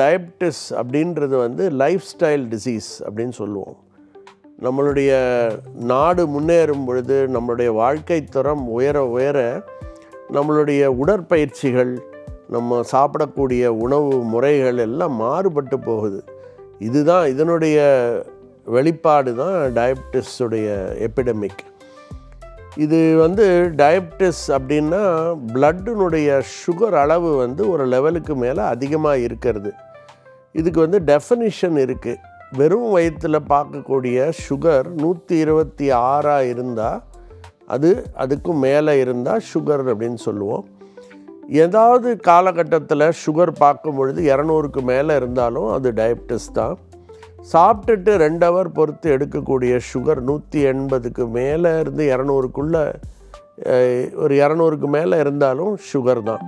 Diabetes அப்படின்றது வந்து life style disease அப்படின்னு சொல்லுவோம். நம்மளுடைய நாடு முன்னேறும் பொழுது நம்மளுடைய வாழ்க்கை தரம் உயர உயர நம்மளுடைய உடற்பயிற்சிகள், நம்ம சாப்பிடக்கூடிய உணவு முறைகள் எல்லாம் மாறுபட்டு போகுது. இதுதான் இதனுடைய வெளிப்பாடு தான் டயபெட்டிஸுடைய எபிடமிக். இது வந்து டயபெட்டிஸ் அப்படின்னா பிளட்டினுடைய சுகர் அளவு வந்து ஒரு லெவலுக்கு மேலே அதிகமாக இருக்கிறது. இதுக்கு வந்து டெஃபினிஷன் இருக்குது. வெறும் வயிற்றில் பார்க்கக்கூடிய சுகர் 126 இருந்தால் அதுக்கும் மேலே இருந்தால் சுகர் அப்படின்னு சொல்லுவோம். ஏதாவது காலகட்டத்தில் சுகர் பார்க்கும் பொழுது 200க்கு மேலே இருந்தாலும் அது டயபெட்டிஸ் தான். சாப்பிட்டுட்டு 2 ஹவர் பொறுத்து எடுக்கக்கூடிய சுகர் 180க்கு மேலே இருந்து 200க்குள்ளே ஒரு 200க்கு மேலே இருந்தாலும் சுகர் தான்.